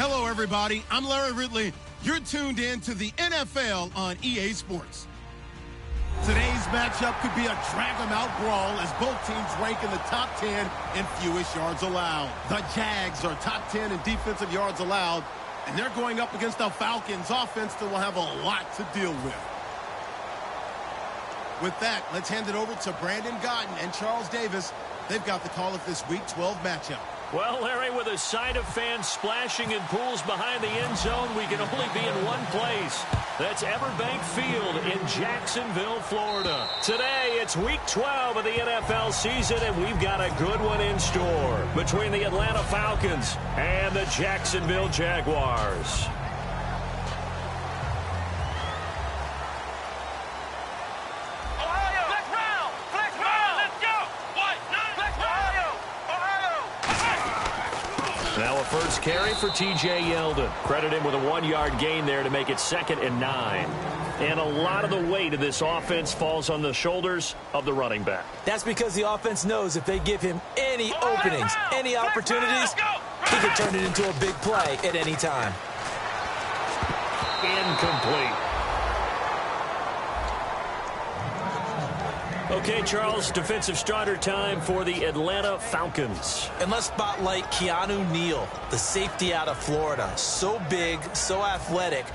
Hello, everybody. I'm Larry Ridley. You're tuned in to the NFL on EA Sports. Today's matchup could be a drag-em-out brawl as both teams rank in the top 10 in fewest yards allowed. The Jags are top 10 in defensive yards allowed, and they're going up against the Falcons offense that will have a lot to deal with. With that, let's hand it over to Brandon Gaudin and Charles Davis. They've got the call of this Week 12 matchup. Well, Larry, with a sight of fans splashing in pools behind the end zone, we can only be in one place. That's Everbank Field in Jacksonville, Florida. Today, it's Week 12 of the NFL season, and we've got a good one in store between the Atlanta Falcons and the Jacksonville Jaguars. Now a first carry for T.J. Yeldon. Credit him with a 1-yard gain there to make it 2nd and 9. And a lot of the weight of this offense falls on the shoulders of the running back. That's because the offense knows if they give him any openings, any opportunities, he can turn it into a big play at any time. Incomplete. Okay, Charles, defensive starter time for the Atlanta Falcons. And let's spotlight Keanu Neal, the safety out of Florida. So big, so athletic.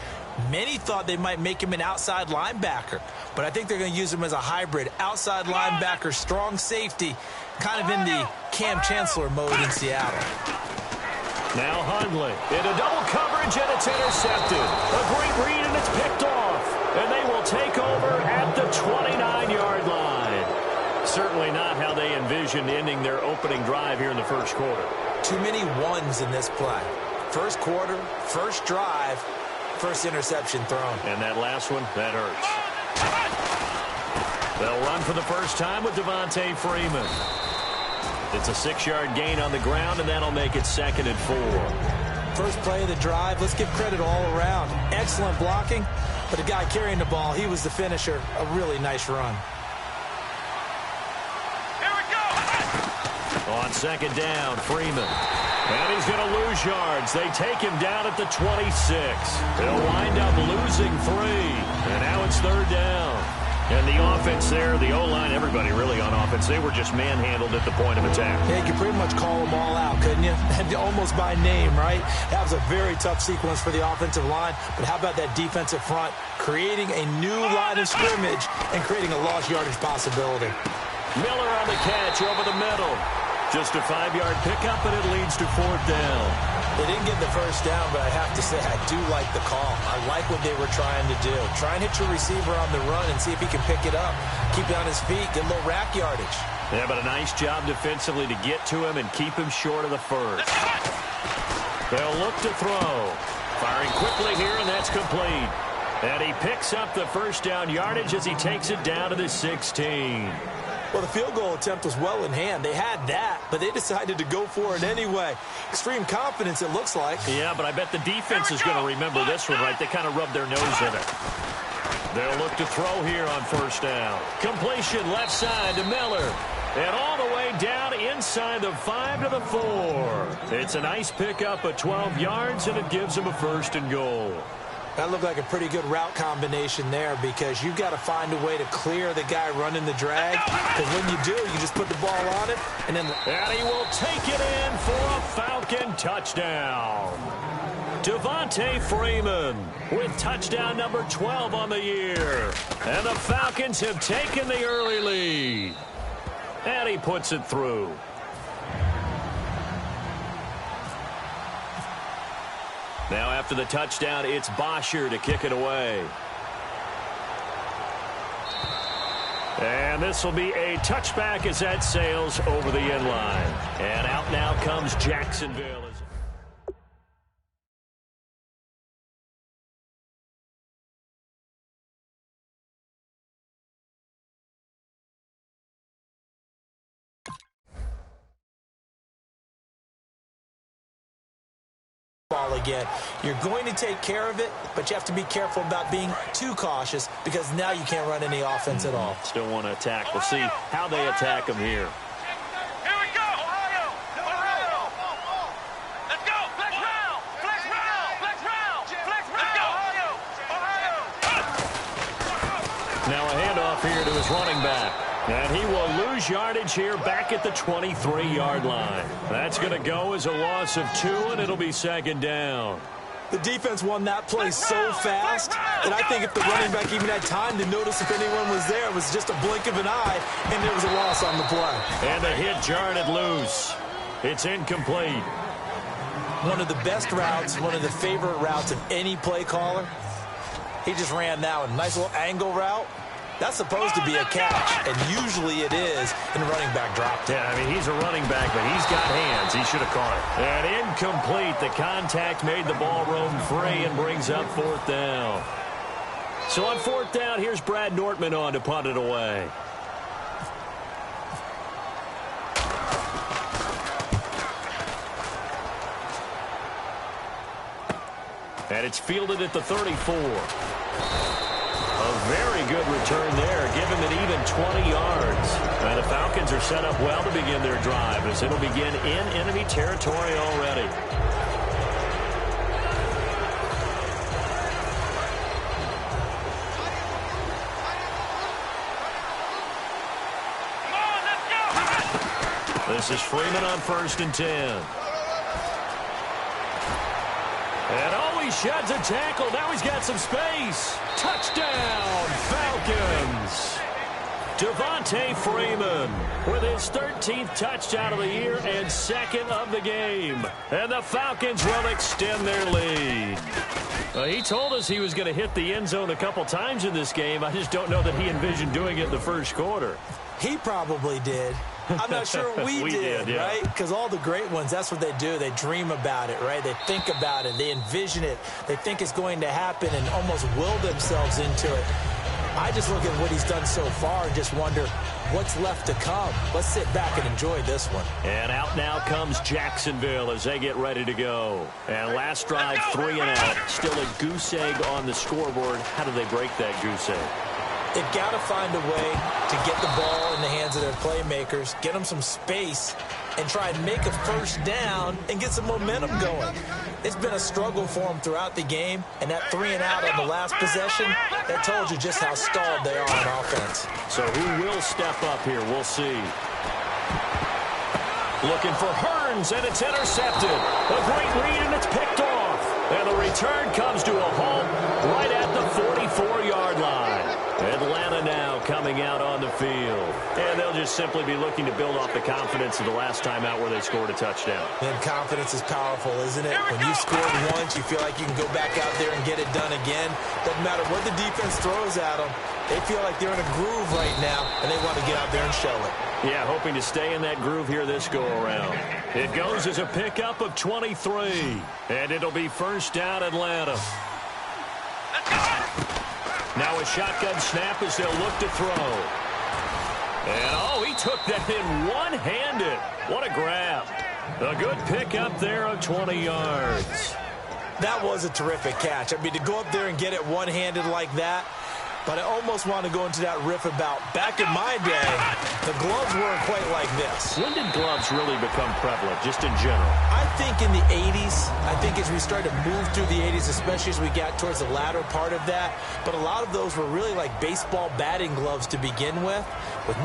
Many thought they might make him an outside linebacker, but I think they're going to use him as a hybrid. Outside linebacker, strong safety, kind of in the Cam Chancellor mode in Seattle. Now Hundley into double coverage, and it's intercepted. A great read, and it's picked off. And they will take over at the 29-yard line. Certainly not how they envisioned ending their opening drive here in the first quarter. Too many ones in this play. First quarter, first drive, first interception thrown. And that last one, that hurts. They'll run for the first time with Devontae Freeman. It's a 6-yard gain on the ground, and that'll make it 2nd and 4. First play of the drive, let's give credit all around. Excellent blocking, but the guy carrying the ball, he was the finisher. A really nice run. Here we go! On 2nd down, Freeman. And he's going to lose yards. They take him down at the 26. They'll wind up losing 3. And now it's 3rd down. And the offense there, the O-line, everybody really on offense, they were just manhandled at the point of attack. Yeah, you could pretty much call them all out, couldn't you? Almost by name, right? That was a very tough sequence for the offensive line. But how about that defensive front creating a new line of scrimmage and creating a lost yardage possibility? Miller on the catch over the middle. Just a 5-yard pickup, and it leads to 4th down. They didn't get the first down, but I have to say I do like the call. I like what they were trying to do. Try and hit your receiver on the run and see if he can pick it up. Keep it on his feet, get a little rack yardage. Yeah, but a nice job defensively to get to him and keep him short of the first. They'll look to throw. Firing quickly here, and that's complete. And he picks up the first down yardage as he takes it down to the 16. Well, the field goal attempt was well in hand. They had that, but they decided to go for it anyway. Extreme confidence, it looks like. Yeah, but I bet the defense is going to remember this one, right? They kind of rubbed their nose in it. They'll look to throw here on 1st down. Completion left side to Miller. And all the way down inside the 5 to the 4. It's a nice pickup of 12 yards, and it gives them a 1st and goal. That looked like a pretty good route combination there because you've got to find a way to clear the guy running the drag. Because when you do, you just put the ball on it. And he will take it in for a Falcon touchdown. Devontae Freeman with touchdown number 12 on the year. And the Falcons have taken the early lead. And he puts it through. Now after the touchdown, it's Bosher to kick it away. And this will be a touchback as that sails over the end line. And out now comes Jacksonville. Ball again. You're going to take care of it, but you have to be careful about being too cautious because now you can't run any offense at all. Still want to attack. We'll see how they attack him here. Here we go. Ohio. Let's go. Flex round. Now a handoff here to his running back. And he will lose yardage here back at the 23-yard line. That's going to go as a loss of 2, and it'll be second down. The defense won that play so fast that I think if the running back even had time to notice if anyone was there, it was just a blink of an eye, and there was a loss on the play. And the hit jarred it loose. It's incomplete. One of the best routes, one of the favorite routes of any play caller. He just ran that one. Nice little angle route. That's supposed to be a catch, and usually it is, and the running back dropped it. Yeah, I mean, he's a running back, but he's got hands. He should have caught it. And incomplete. The contact made the ball roam free and brings up 4th down. So on 4th down, here's Brad Nortman on to punt it away. And it's fielded at the 34. A very good return there. Give him an even 20 yards. And the Falcons are set up well to begin their drive as it'll begin in enemy territory already. This is Freeman on 1st and 10. And he sheds a tackle. Now he's got some space. Touchdown, Falcons. Devontae Freeman with his 13th touchdown of the year and 2nd of the game. And the Falcons will extend their lead. He told us he was going to hit the end zone a couple times in this game. I just don't know that he envisioned doing it in the first quarter. He probably did. I'm not sure we did, yeah. Right? Because all the great ones, that's what they do. They dream about it, right? They think about it. They envision it. They think it's going to happen and almost will themselves into it. I just look at what he's done so far and just wonder what's left to come. Let's sit back and enjoy this one. And out now comes Jacksonville as they get ready to go. And last drive, 3 and out. Still a goose egg on the scoreboard. How do they break that goose egg? They've got to find a way to get the ball in the hands of their playmakers, get them some space, and try and make a first down and get some momentum going. It's been a struggle for them throughout the game, and that 3 and out on the last possession, that told you just how stalled they are on offense. So who will step up here? We'll see. Looking for Hearns, and it's intercepted. A great read, and it's picked off. And the return comes to a halt right at the 44-yard line. Atlanta now coming out on the field. And they'll just simply be looking to build off the confidence of the last time out where they scored a touchdown. And confidence is powerful, isn't it? When you scored once, you feel like you can go back out there and get it done again. Doesn't matter what the defense throws at them. They feel like they're in a groove right now, and they want to get out there and show it. Yeah, hoping to stay in that groove here this go-around. It goes as a pickup of 23. And it'll be first down Atlanta. Now a shotgun snap as they'll look to throw. And, he took that in one-handed. What a grab. A good pickup there of 20 yards. That was a terrific catch. I mean, to go up there and get it one-handed like that, but I almost want to go into that riff about back in my day, the gloves weren't quite like this. When did gloves really become prevalent, just in general? I think in the 80s. I think as we started to move through the 80s, especially as we got towards the latter part of that. But a lot of those were really like baseball batting gloves to begin with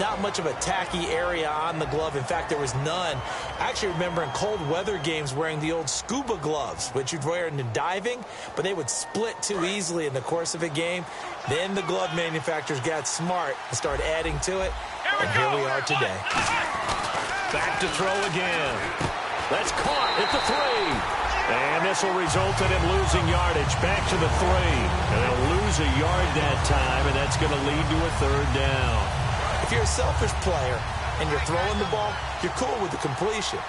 not much of a tacky area on the glove. In fact, there was none. I actually remember in cold weather games wearing the old scuba gloves, which you'd wear in the diving, but they would split too easily in the course of a game. Then the glove manufacturers got smart and started adding to it, and here we are today. Back to throw again. That's caught at the 3. And this will result in him losing yardage. Back to the 3. And they'll lose a yard that time, and that's going to lead to a 3rd down. If you're a selfish player and you're throwing the ball, you're cool with the completion.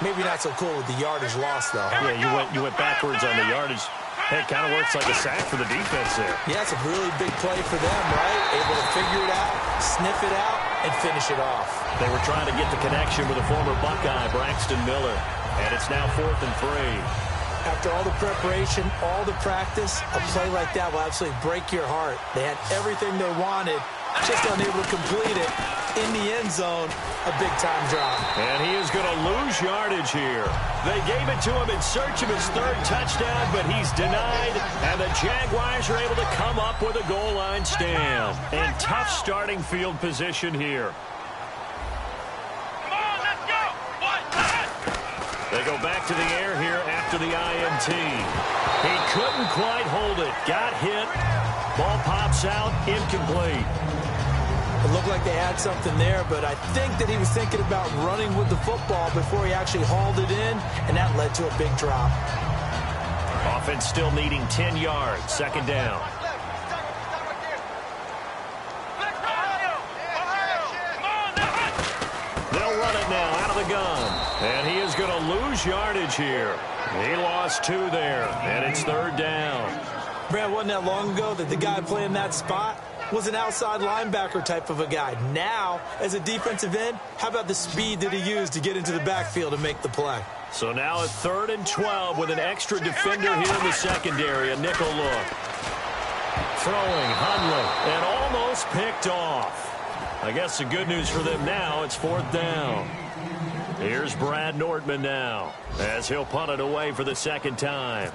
Maybe not so cool with the yardage loss, though. Yeah, you went backwards on the yardage. Hey, it kind of works like a sack for the defense there. Yeah, it's a really big play for them, right? Able to figure it out, sniff it out, and finish it off. They were trying to get the connection with a former Buckeye, Braxton Miller. And it's now 4th and 3. After all the preparation, all the practice, a play like that will absolutely break your heart. They had everything they wanted, just unable to complete it. In the end zone, a big-time drop. And he is going to lose yardage here. They gave it to him in search of his third touchdown, but he's denied, and the Jaguars are able to come up with a goal line stand. And tough starting field position here. They go back to the air here after the INT. He couldn't quite hold it. Got hit. Ball pops out. Incomplete. It looked like they had something there, but I think that he was thinking about running with the football before he actually hauled it in, and that led to a big drop. Offense still needing 10 yards. Second down. They'll run it now out of the gun. And he is going to lose yardage here. He lost 2 there, and it's third down. Brad, wasn't that long ago that the guy playing that spot was an outside linebacker type of a guy. Now, as a defensive end, how about the speed that he used to get into the backfield and make the play? So now a 3rd and 12 with an extra defender here in the secondary. A nickel look. Throwing, Hundley, and almost picked off. I guess the good news for them now, it's 4th down. Here's Brad Nordman now, as he'll punt it away for the second time.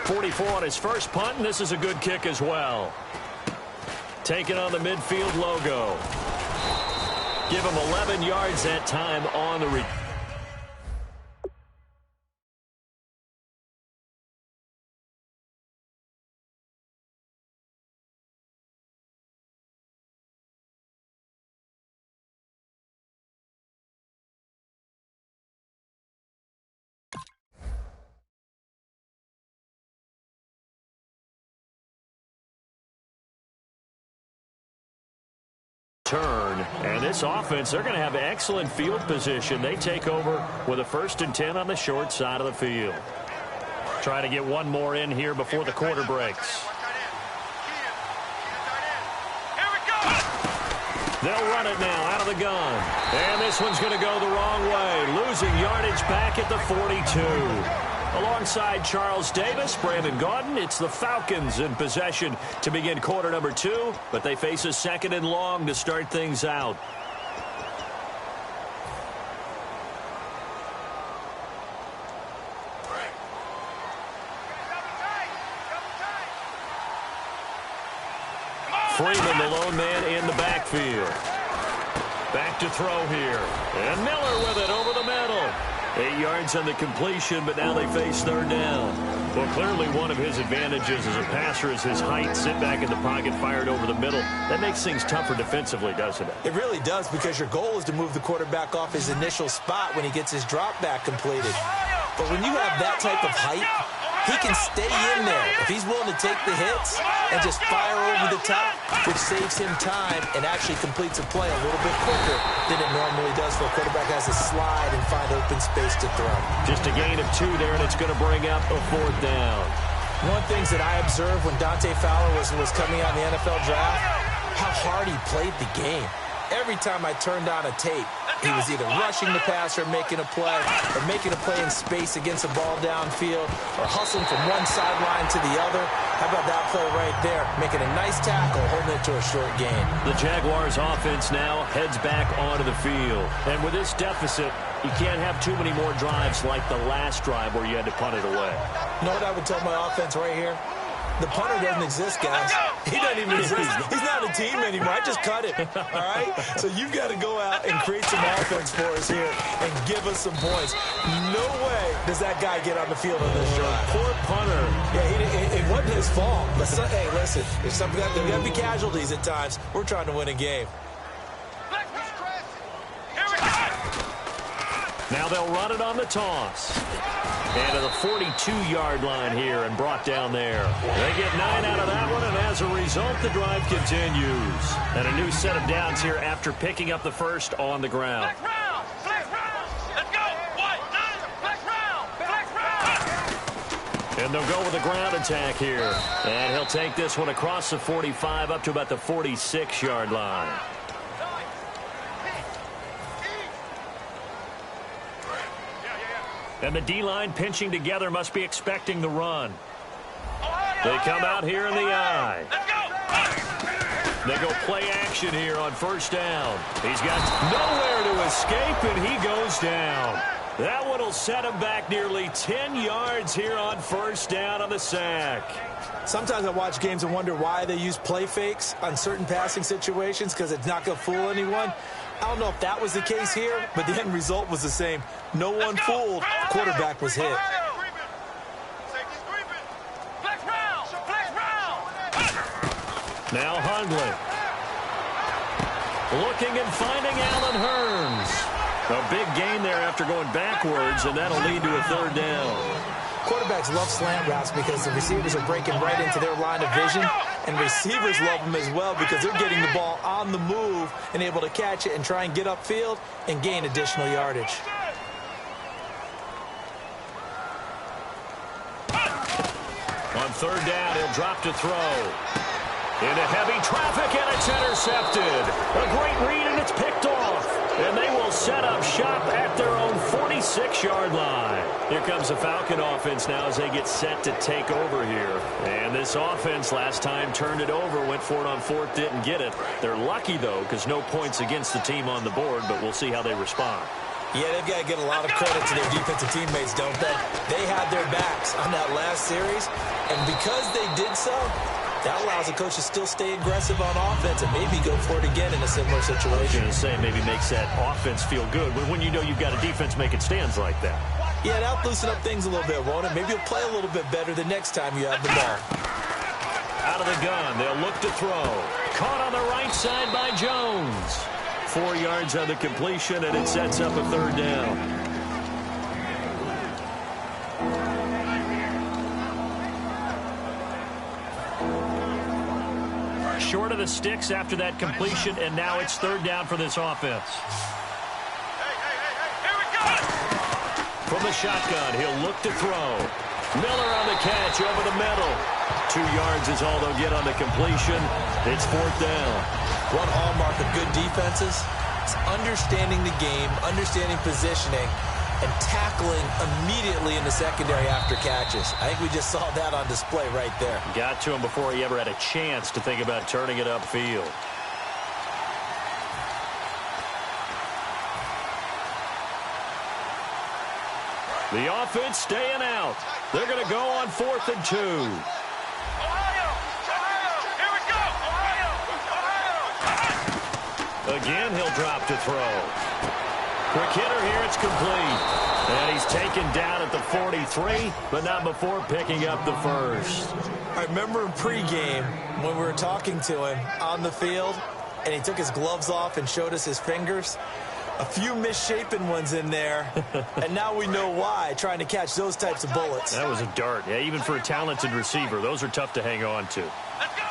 44 on his first punt, and this is a good kick as well. Taking on the midfield logo. Give him 11 yards that time on the return. And this offense, they're going to have excellent field position. They take over with a 1st and 10 on the short side of the field. Trying to get one more in here before the quarter breaks. They'll run it now out of the gun. And this one's going to go the wrong way. Losing yardage back at the 42. Alongside Charles Davis, Brandon Gaudin, it's the Falcons in possession to begin quarter number 2, but they face a 2nd and long to start things out. Freeman, the lone man in the backfield. Back to throw here. And Miller with it over the middle. 8 yards on the completion, but now they face 3rd down. Well, clearly one of his advantages as a passer is his height. Sit back in the pocket, fired over the middle. That makes things tougher defensively, doesn't it? It really does, because your goal is to move the quarterback off his initial spot when he gets his drop back completed. But when you have that type of height, he can stay in there if he's willing to take the hits and just fire over the top, which saves him time and actually completes a play a little bit quicker than it normally does for a quarterback has to slide and find open space to throw. Just a gain of 2 there, and it's going to bring up a 4th down. One of the things that I observed when Dante Fowler was coming out in the NFL draft, how hard he played the game. Every time I turned on a tape, he was either rushing the passer, making a play, or making a play in space against a ball downfield, or hustling from one sideline to the other. How about that play right there? Making a nice tackle, holding it to a short gain. The Jaguars offense now heads back onto the field. And with this deficit, you can't have too many more drives like the last drive where you had to punt it away. You know what I would tell my offense right here? The punter doesn't exist, guys. He doesn't even exist. He's not a team anymore. I just cut him, all right? So you've got to go out and create some offense for us here and give us some points. No way does that guy get on the field on this drive. Poor punter. Yeah, it wasn't his fault. But hey, listen, there's got to be casualties at times. We're trying to win a game. Now they'll run it on the toss. And to the 42-yard line here and brought down there. They get 9 out of that one, and as a result, the drive continues. And a new set of downs here after picking up the first on the ground. Let's go. And they'll go with a ground attack here. And he'll take this one across the 45 up to about the 46-yard line. And the D-line pinching together must be expecting the run. They come out here in the I. They go play action here on first down. He's got nowhere to escape, and he goes down. That one will set him back nearly 10 yards here on first down on the sack. Sometimes I watch games and wonder why they use play fakes on certain passing situations, because it's not going to fool anyone. I don't know if that was the case here, but the end result was the same. No one fooled. Quarterback was hit. Now Hundley. Looking and finding Allen Hurns. A big gain there after going backwards, and that'll lead to a third down. Quarterbacks love slant routes because the receivers are breaking right into their line of vision, and receivers love them as well because they're getting the ball on the move and able to catch it and try and get upfield and gain additional yardage. On third down, he'll drop to throw. Into heavy traffic, and it's intercepted. A great read, and it's picked off. And they will set up shop at their own 46-yard line. Here comes the Falcon offense now as they get set to take over here. And this offense last time turned it over, went for it on fourth, didn't get it. They're lucky, though, because no points against the team on the board, but we'll see how they respond. Yeah, they've got to get a lot of credit to their defensive teammates, don't they? They had their backs on that last series, and because they did so, that allows the coach to still stay aggressive on offense and maybe go for it again in a similar situation. I was going to say, maybe makes that offense feel good when you know you've got a defense making stands like that. Yeah, that'll loosen up things a little bit, won't it? Maybe you'll play a little bit better the next time you have the ball. Out of the gun, they'll look to throw. Caught on the right side by Jones. 4 yards on the completion, and it sets up a third down. Short of the sticks after that completion, and now it's third down for this offense. Here we go! From the shotgun, he'll look to throw. Miller on the catch over the middle. 2 yards is all they'll get on the completion. It's fourth down. One hallmark of good defenses is understanding the game, understanding positioning, and tackling immediately in the secondary after catches. I think we just saw that on display right there. Got to him before he ever had a chance to think about turning it upfield. The offense staying out. They're going to go on 4th and 2. Ohio! Here we go! Ohio! Again, he'll drop to throw. Quick hitter here, it's complete. And he's taken down at the 43, but not before picking up the first. I remember in pregame when we were talking to him on the field, and he took his gloves off and showed us his fingers. A few misshapen ones in there, and now we know why, trying to catch those types of bullets. That was a dart. Yeah, even for a talented receiver, those are tough to hang on to. Let's go!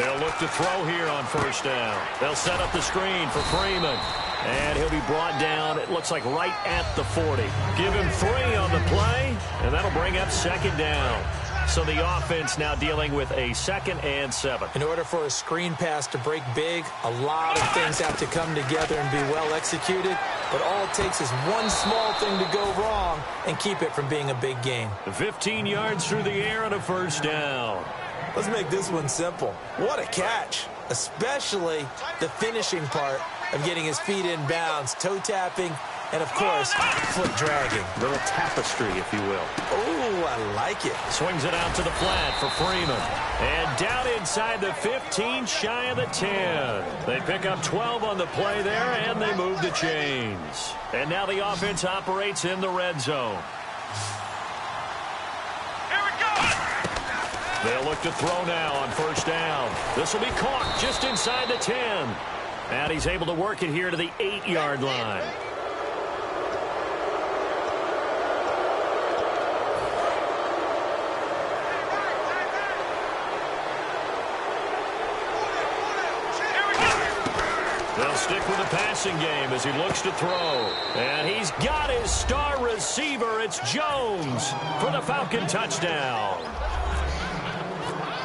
They'll look to throw here on first down. They'll set up the screen for Freeman. And he'll be brought down, it looks like, right at the 40. Give him 3 on the play, and that'll bring up second down. So the offense now dealing with a 2nd and 7. In order for a screen pass to break big, a lot of things have to come together and be well executed. But all it takes is one small thing to go wrong and keep it from being a big gain. 15 yards through the air and a first down. Let's make this one simple. What a catch, especially the finishing part of getting his feet in bounds, toe tapping, and, of course, foot dragging. Little tapestry, if you will. Oh, I like it. Swings it out to the flat for Freeman. And down inside the 15, shy of the 10. They pick up 12 on the play there, and they move the chains. And now the offense operates in the red zone. Here we go! They'll look to throw now on first down. This will be caught just inside the 10. And he's able to work it here to the 8-yard line. They'll stick with the passing game as he looks to throw. And he's got his star receiver. It's Jones for the Falcon touchdown.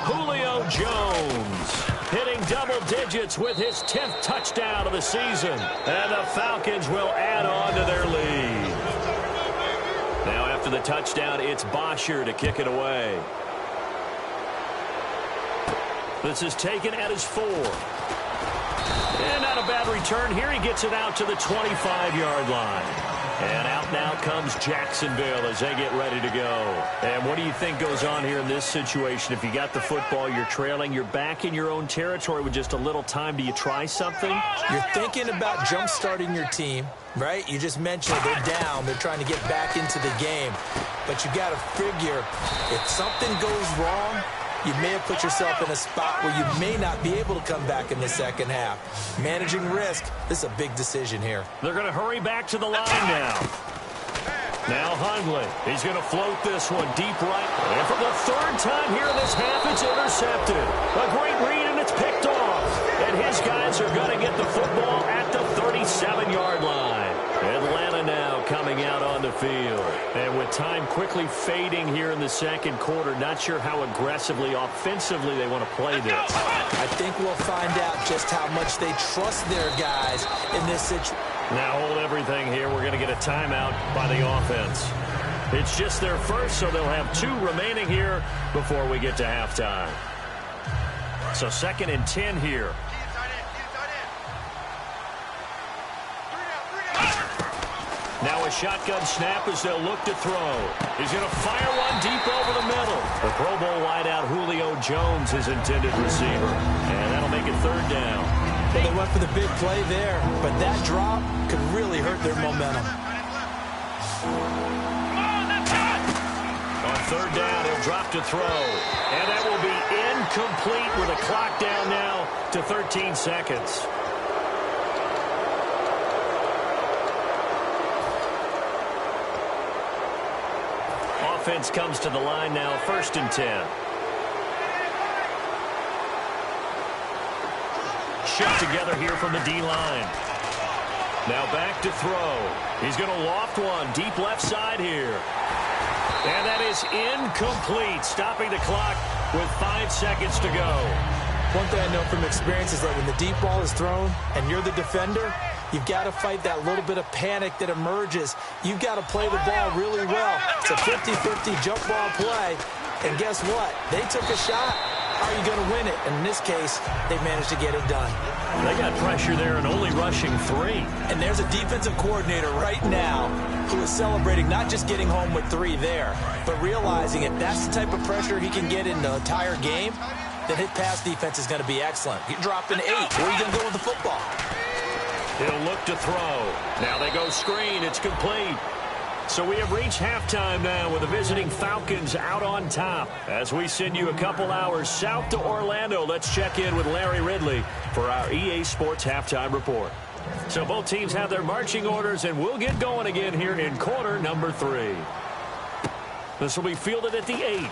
Julio Jones hitting double digits with his 10th touchdown of the season. And the Falcons will add on to their lead. Now after the touchdown, it's Bosher to kick it away. This is taken at his 4. And not a bad return here. He gets it out to the 25-yard line. And out now comes Jacksonville as they get ready to go. And what do you think goes on here in this situation? If you got the football, you're trailing, you're back in your own territory with just a little time. Do you try something? You're thinking about jump-starting your team, right? You just mentioned they're down. They're trying to get back into the game. But you got to figure if something goes wrong, you may have put yourself in a spot where you may not be able to come back in the second half. Managing risk, this is a big decision here. They're going to hurry back to the line now. Now Hundley, he's going to float this one deep right. And for the third time here in this half, it's intercepted. A great read, and it's picked off. And his guys are going to get the football at the 37-yard line. Atlanta now coming out on the field. And with time quickly fading here in the second quarter, not sure how aggressively, offensively they want to play this. I think we'll find out just how much they trust their guys in this situation. Now hold everything here. We're going to get a timeout by the offense. It's just their first, so they'll have 2 remaining here before we get to halftime. So 2nd and 10 here. Now a shotgun snap as they'll look to throw. He's going to fire one deep over the middle. The Pro Bowl wideout Julio Jones is intended receiver. And that'll make it 3rd down. Well, they went for the big play there, but that drop could really hurt their momentum. On 3rd down, he'll drop to throw. And that will be incomplete with a clock down now to 13 seconds. Offense comes to the line now, 1st and 10. Shot together here from the D-line. Now back to throw. He's going to loft one deep left side here. And that is incomplete, stopping the clock with 5 seconds to go. One thing I know from experience is that when the deep ball is thrown and you're the defender, you've got to fight that little bit of panic that emerges. You've got to play the ball really well. It's a 50-50 jump ball play. And guess what? They took a shot. How are you going to win it? And in this case, they managed to get it done. They got pressure there and only rushing 3. And there's a defensive coordinator right now who is celebrating not just getting home with 3 there, but realizing if that's the type of pressure he can get in the entire game, then his pass defense is going to be excellent. You're dropping 8. Where are you going to go with the football? He'll look to throw. Now they go screen. It's complete. So we have reached halftime now with the visiting Falcons out on top. As we send you a couple hours south to Orlando, let's check in with Larry Ridley for our EA Sports Halftime Report. So both teams have their marching orders, and we'll get going again here in quarter number 3. This will be fielded at the 8.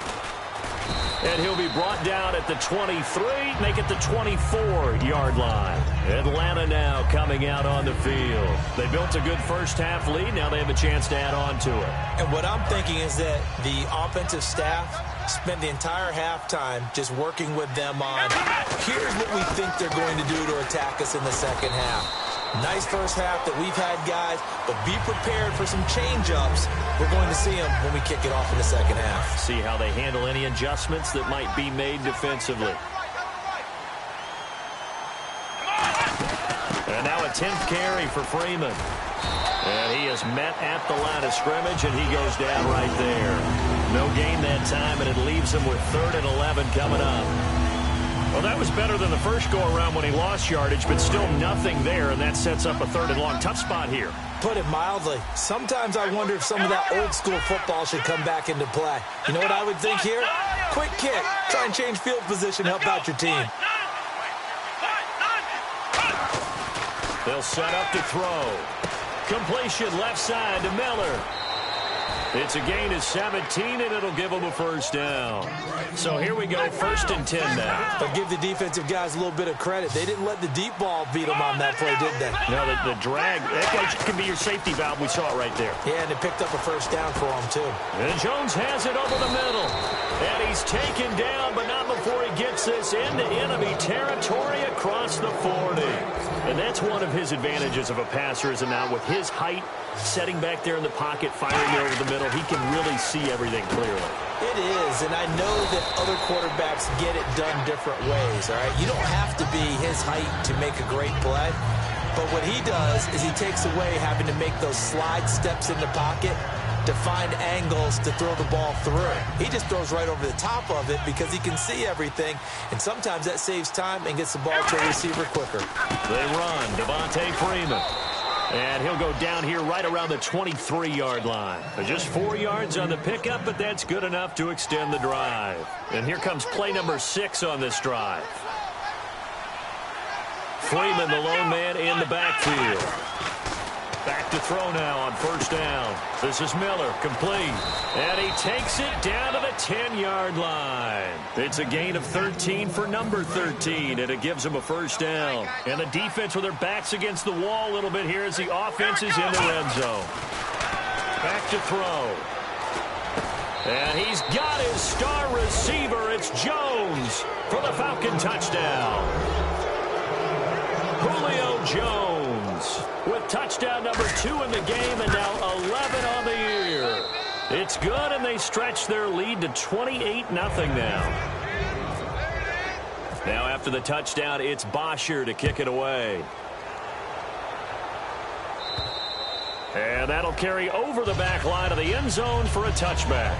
And he'll be brought down at the 23, make it the 24-yard line. Atlanta now coming out on the field. They built a good first-half lead. Now they have a chance to add on to it. And what I'm thinking is that the offensive staff spent the entire halftime just working with them on, here's what we think they're going to do to attack us in the second half. Nice first half that we've had, guys, but be prepared for some change-ups. We're going to see them when we kick it off in the second half. See how they handle any adjustments that might be made defensively. And now a 10th carry for Freeman. And he is met at the line of scrimmage, and he goes down right there. No gain that time, and it leaves him with 3rd and 11 coming up. Well, that was better than the first go-around when he lost yardage, but still nothing there, and that sets up a 3rd and long. Tough spot here. Put it mildly. Sometimes I wonder if some of that old-school football should come back into play. You know what I would think here? Quick kick. Try and change field position, help out your team. They'll set up to throw. Completion left side to Miller. It's a gain of 17, and it'll give them a first down. So here we go, 1st and 10 now. But give the defensive guys a little bit of credit. They didn't let the deep ball beat them on that play, did they? No, the drag, that can be your safety valve. We saw it right there. Yeah, and it picked up a first down for them, too. And Jones has it over the middle. And he's taken down, but not before he gets this into enemy territory across the 40. And that's one of his advantages of a passer, is now with his height, setting back there in the pocket, firing over the middle, he can really see everything clearly. It is, and I know that other quarterbacks get it done different ways, all right? You don't have to be his height to make a great play, but what he does is he takes away having to make those slide steps in the pocket to find angles to throw the ball through. He just throws right over the top of it because he can see everything, and sometimes that saves time and gets the ball to a receiver quicker. They run, Devontae Freeman. And he'll go down here right around the 23-yard line. Just 4 yards on the pickup, but that's good enough to extend the drive. And here comes play number 6 on this drive. Freeman, the lone man in the backfield. Back to throw now on first down. This is Miller, complete. And he takes it down to the 10-yard line. It's a gain of 13 for number 13, and it gives him a first down. And the defense with their backs against the wall a little bit here as the offense is in the red zone. Back to throw. And he's got his star receiver. It's Jones for the Falcon touchdown. Julio Jones with touchdown number 2 in the game, and now 11 on the year. It's good, and they stretch their lead to 28-0 now. Now after the touchdown, it's Bosher to kick it away. And that'll carry over the back line of the end zone for a touchback.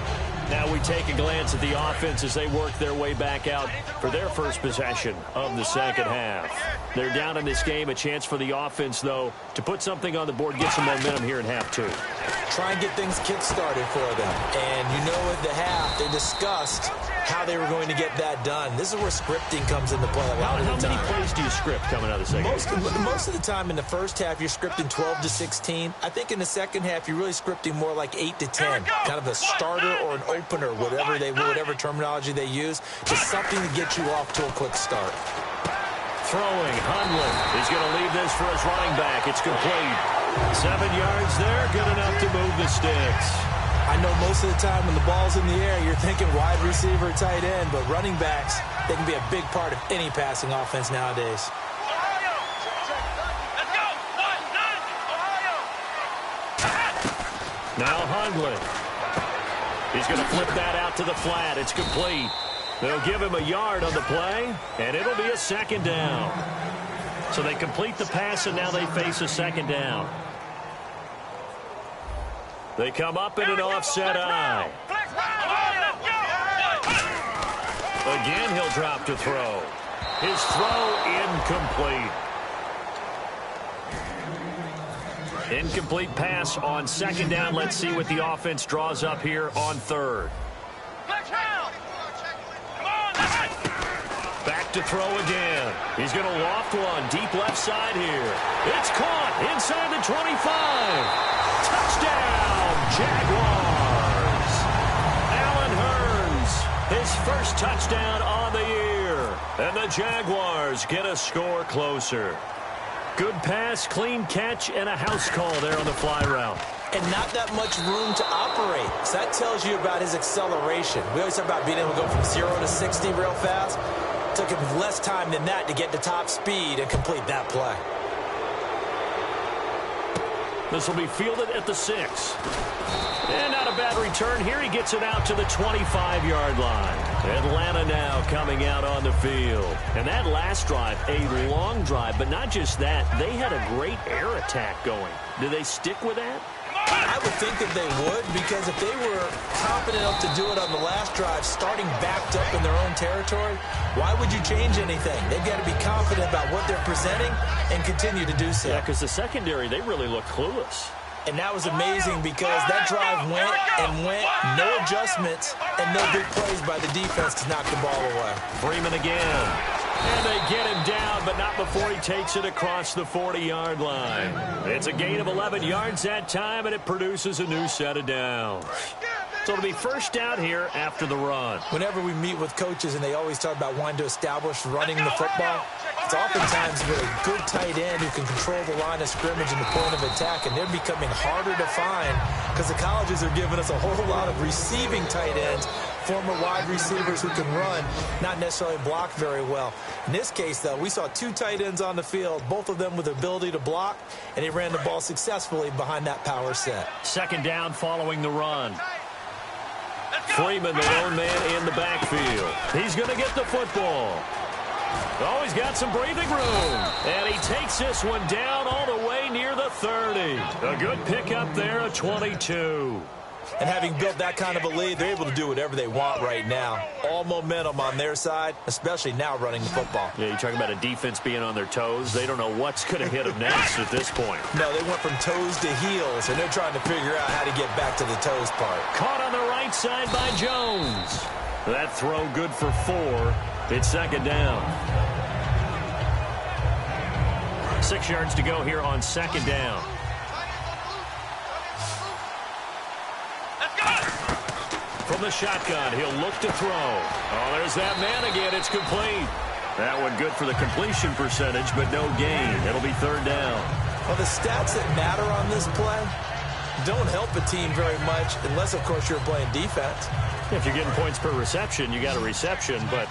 Now we take a glance at the offense as they work their way back out for their first possession of the second half. They're down in this game. A chance for the offense, though, to put something on the board, get some momentum here in half 2. Try and get things kick-started for them. And you know at the half, they discussed how they were going to get that done. This is where scripting comes into play a lot of the time. How many plays do you script coming out of the second half? Most of the time in the first half, you're scripting 12 to 16. I think in the second half, you're really scripting more like 8 to 10. Kind of a starter or an opener, whatever terminology they use. Just something to get you off to a quick start. Throwing, Hundley. He's going to leave this for his running back. It's complete. 7 yards there, good enough to move the sticks. I know most of the time when the ball's in the air, you're thinking wide receiver, tight end, but running backs, they can be a big part of any passing offense nowadays. Ohio! Let's go! 1-9! Ohio! Now Hundley. He's going to flip that out to the flat. It's complete. They'll give him a yard on the play, and it'll be a second down. So they complete the pass, and now they face a second down. They come up in an offset eye. Again, he'll drop to throw. His throw incomplete. Incomplete pass on second down. Let's see what the offense draws up here on third. Back to throw again. He's going to loft one deep left side here. It's caught inside the 25. Touchdown, Jaguars. Allen Hurns, his first touchdown on the year. And the Jaguars get a score closer. Good pass, clean catch, and a house call there on the fly route. And not that much room to operate. So that tells you about his acceleration. We always talk about being able to go from 0 to 60 real fast. It took him less time than that to get to top speed and complete that play. This will be fielded at the 6. And not a bad return here. He gets it out to the 25-yard line. Atlanta now coming out on the field. And that last drive, a long drive, but not just that. They had a great air attack going. Do they stick with that? I would think that they would, because if they were confident enough to do it on the last drive, starting backed up in their own territory, why would you change anything? They've got to be confident about what they're presenting and continue to do so. Yeah, because the secondary, they really look clueless. And that was amazing because that drive went and went, no adjustments, and no big plays by the defense to knock the ball away. Freeman again. And they get him down, but not before he takes it across the 40-yard line. It's a gain of 11 yards that time, and it produces a new set of downs. So it'll be first down here after the run. Whenever we meet with coaches and they always talk about wanting to establish running the football, it's oftentimes with a good tight end who can control the line of scrimmage and the point of attack, and they're becoming harder to find because the colleges are giving us a whole lot of receiving tight ends, former wide receivers who can run, not necessarily block very well. In this case, though, we saw two tight ends on the field, both of them with the ability to block, and they ran the ball successfully behind that power set. Second down following the run. Freeman, the lone man in the backfield. He's going to get the football. Oh, he's got some breathing room. And he takes this one down all the way near the 30. A good pickup there, a 22. And having built that kind of a lead, they're able to do whatever they want right now. All momentum on their side, especially now running the football. Yeah, you're talking about a defense being on their toes. They don't know what's going to hit them next at this point. No, they went from toes to heels, and they're trying to figure out how to get back to the toes part. Caught on the right side by Jones. That throw good for 4. It's second down. 6 yards to go here on second down. From the shotgun, he'll look to throw. Oh, there's that man again. It's complete. That one good for the completion percentage, but no gain. It'll be third down. Well, the stats that matter on this play don't help a team very much unless, of course, you're playing defense. If you're getting points per reception, you got a reception, but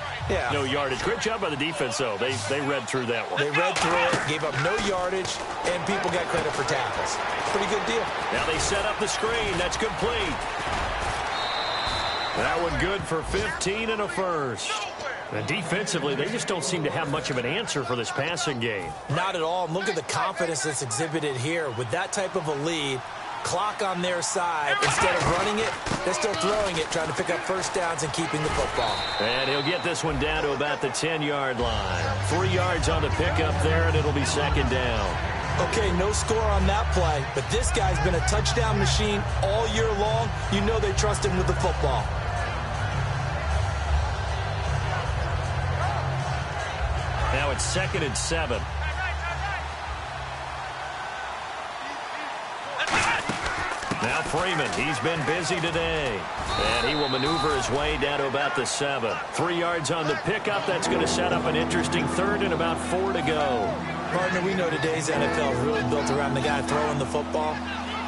no yardage. Great job by the defense, though. They read through that one. They read through it, gave up no yardage, and people got credit for tackles. Pretty good deal. Now they set up the screen. That's complete. That one good for 15 and a first. And defensively, they just don't seem to have much of an answer for this passing game. Not at all. And look at the confidence that's exhibited here. With that type of a lead, clock on their side, instead of running it, they're still throwing it, trying to pick up first downs and keeping the football. And he'll get this one down to about the 10-yard line. 3 yards on the pickup there, and it'll be second down. Okay, no score on that play, but this guy's been a touchdown machine all year long. You know they trust him with the football. Now it's 2nd and 7. Now Freeman, he's been busy today. And he will maneuver his way down to about the 7. 3 yards on the pickup. That's going to set up an interesting third and about 4 to go. Partner, we know today's NFL is really built around the guy throwing the football.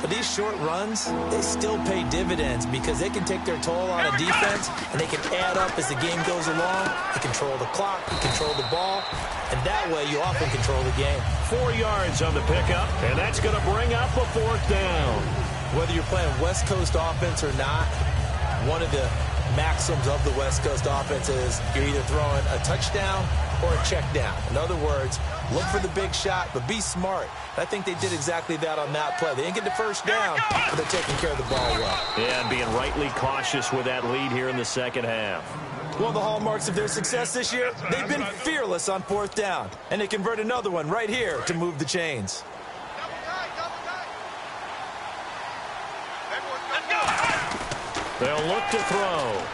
But these short runs, they still pay dividends because they can take their toll on a defense, and they can add up as the game goes along. They control the clock, they control the ball, and that way you often control the game. 4 yards on the pickup, and that's going to bring up a 4th down. Whether you're playing West Coast offense or not, one of the maxims of the West Coast offense is you're either throwing a touchdown or a check down. In other words, look for the big shot, but be smart. I think they did exactly that on that play. They didn't get the first down, but they're taking care of the ball well. Yeah, and being rightly cautious with that lead here in the second half. One of the hallmarks of their success this year, they've been fearless on 4th down, and they convert another one right here to move the chains. They'll look to throw.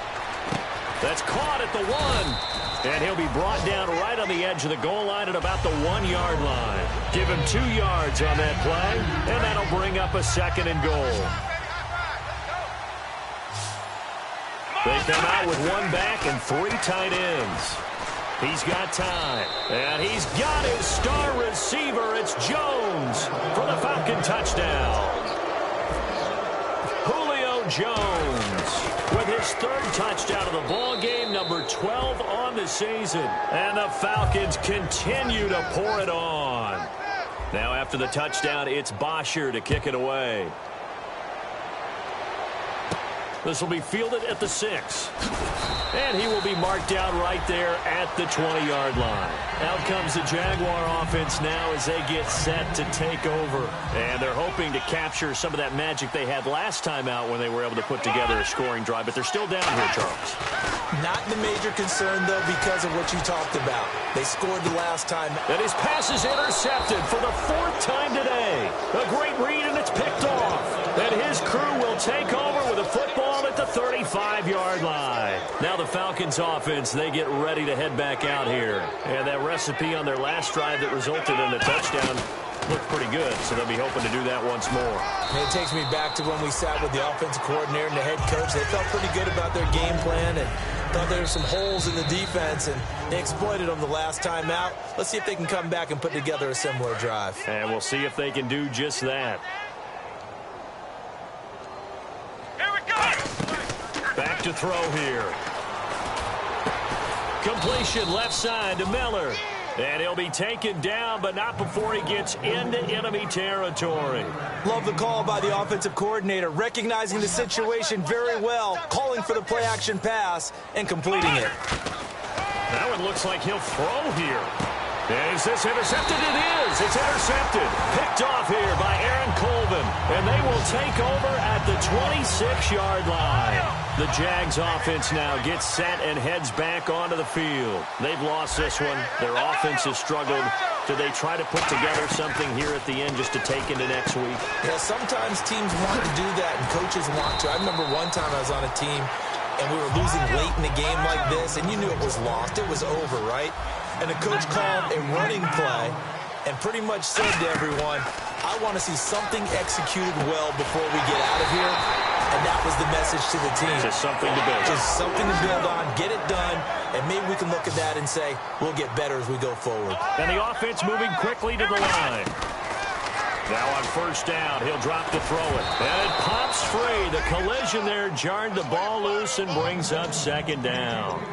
That's caught at the 1. And he'll be brought down right on the edge of the goal line at about the 1-yard line. Give him 2 yards on that play, and that'll bring up a 2nd and goal. They come out with 1 back and 3 tight ends. He's got time, and he's got his star receiver. It's Jones for the Falcon touchdown. Julio Jones with his 3rd touchdown of the ball game, number 12 on the season. And the Falcons continue to pour it on. Now after the touchdown, it's Bosher to kick it away. This will be fielded at the 6. And he will be marked down right there at the 20-yard line. Out comes the Jaguar offense now as they get set to take over. And they're hoping to capture some of that magic they had last time out when they were able to put together a scoring drive. But they're still down here, Charles. Not the major concern, though, because of what you talked about. They scored the last time. And his pass is intercepted for the 4th time today. A great read, and it's picked off. And his crew will take over with a football at the 35-yard line. Now the Falcons offense, they get ready to head back out here. And that recipe on their last drive that resulted in a touchdown looked pretty good, so they'll be hoping to do that once more. And it takes me back to when we sat with the offensive coordinator and the head coach. They felt pretty good about their game plan and thought there were some holes in the defense, and they exploited them the last time out. Let's see if they can come back and put together a similar drive. And we'll see if they can do just that. Here we go! Back to throw here. Completion left side to Miller. And he'll be taken down, but not before he gets into enemy territory. Love the call by the offensive coordinator, recognizing the situation very well, calling for the play-action pass, and completing it. That one looks like he'll throw here. Is this intercepted? It is. It's intercepted. Picked off here by Aaron Colvin. And they will take over at the 26-yard line. The Jags offense now gets set and heads back onto the field. They've lost this one. Their offense has struggled. Do they try to put together something here at the end just to take into next week? Yeah, sometimes teams want to do that and coaches want to. I remember one time I was on a team and we were losing late in a game like this, and you knew it was lost. It was over, right? And the coach called a running play and pretty much said to everyone, I want to see something executed well before we get out of here. And that was the message to the team. Just something to build on. Just something to build on, get it done, and maybe we can look at that and say, we'll get better as we go forward. And the offense moving quickly to the line. Now on first down, he'll drop to throw it. And it pops free. The collision there jarred the ball loose and brings up second down.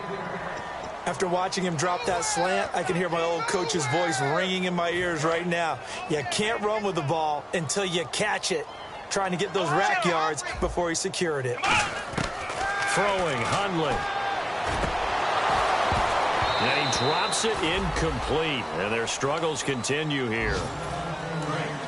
After watching him drop that slant, I can hear my old coach's voice ringing in my ears right now. You can't run with the ball until you catch it. Trying to get those rack yards before he secured it. Throwing, Hundley. And he drops it incomplete. And their struggles continue here.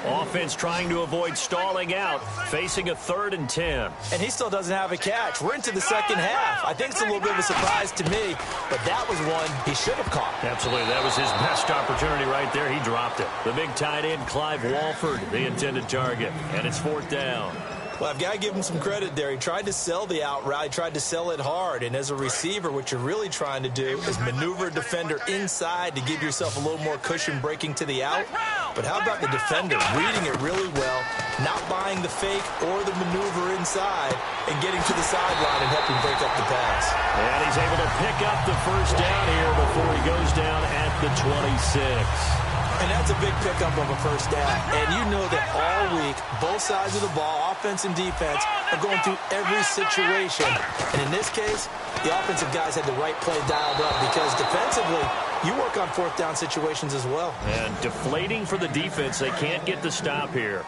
Offense trying to avoid stalling out, facing a 3rd and 10. And he still doesn't have a catch. We're into the second half. I think it's a little bit of a surprise to me, but that was one he should have caught. Absolutely. That was his best opportunity right there. He dropped it. The big tight end, Clive Walford, the intended target. And it's 4th down. Well, I've got to give him some credit there. He tried to sell the out route, tried to sell it hard. And as a receiver, what you're really trying to do is maneuver a defender inside to give yourself a little more cushion breaking to the out. But how about the defender reading it really well, not buying the fake or the maneuver inside, and getting to the sideline and helping break up the pass. And he's able to pick up the first down here before he goes down at the 26. And that's a big pickup of a first down. And you know that all week, both sides of the ball, offense and defense, are going through every situation. And in this case, the offensive guys had the right play dialed up because defensively, you work on 4th down situations as well. And deflating for the defense. They can't get the stop here.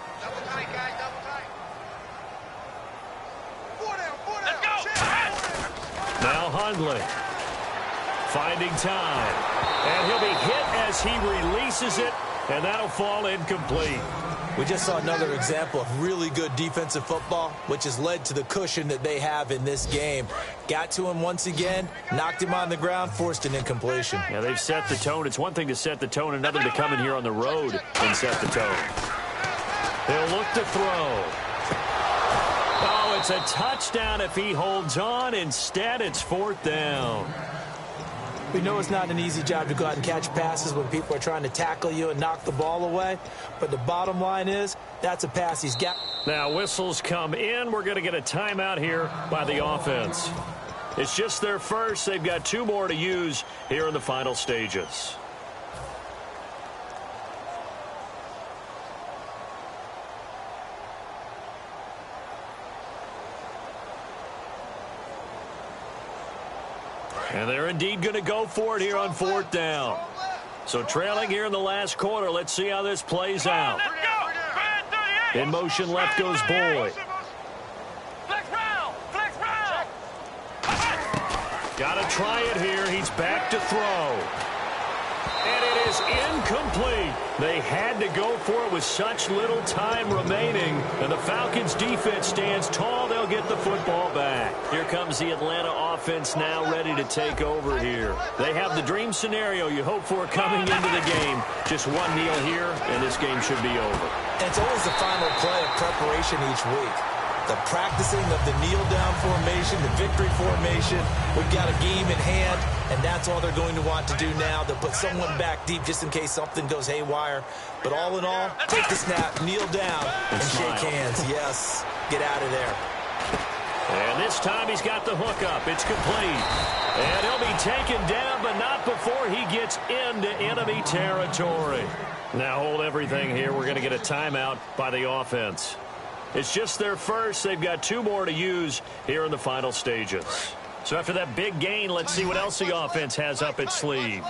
Now Hundley finding time. And he'll be hit as he releases it, and that'll fall incomplete. We just saw another example of really good defensive football, which has led to the cushion that they have in this game. Got to him once again, knocked him on the ground, forced an incompletion. Yeah, they've set the tone. It's one thing to set the tone, another to come in here on the road and set the tone. They'll look to throw. Oh, it's a touchdown if he holds on. Instead, it's 4th down. We know it's not an easy job to go out and catch passes when people are trying to tackle you and knock the ball away. But the bottom line is, that's a pass he's got. Now whistles come in. We're going to get a timeout here by the offense. It's just their first. They've got 2 more to use here in the final stages. And they're indeed going to go for it here on 4th down. So trailing here in the last quarter. Let's see how this plays out. In motion left goes Boyd. Got to try it here. He's back to throw. And it is incomplete. They had to go for it with such little time remaining. And the Falcons defense stands tall. They'll get the football back. Here comes the Atlanta offense now ready to take over here. They have the dream scenario you hope for coming into the game. Just one kneel here, and this game should be over. And it's always the final play of preparation each week. The practicing of the kneel-down formation, the victory formation. We've got a game in hand, and that's all they're going to want to do now. They'll put someone back deep just in case something goes haywire. But all in all, take the snap, kneel down, and shake hands. Yes, get out of there. And this time he's got the hook up. It's complete. And he'll be taken down, but not before he gets into enemy territory. Now hold everything here. We're going to get a timeout by the offense. It's just their first. They've got 2 more to use here in the final stages. So after that big gain, let's see what else the offense has up its sleeve.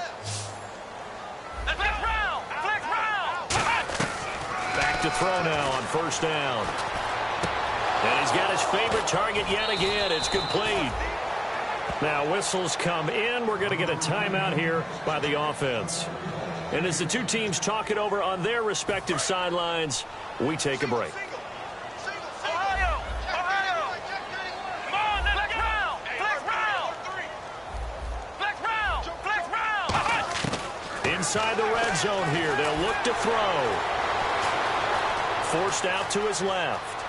to throw now on first down. And he's got his favorite target yet again. It's complete. Now whistles come in. We're going to get a timeout here by the offense. And as the two teams talk it over on their respective sidelines, we take a break. Ohio! Ohio! Come on, let's round! Flex round! Flex round! Flex round! Inside the red zone here. They'll look to throw. Forced out to his left.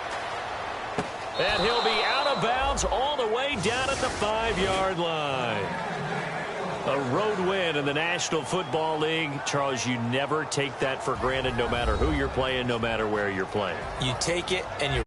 And he'll be out of bounds all the way down at the 5-yard line. A road win in the National Football League. Charles, you never take that for granted no matter who you're playing, no matter where you're playing. You take it and you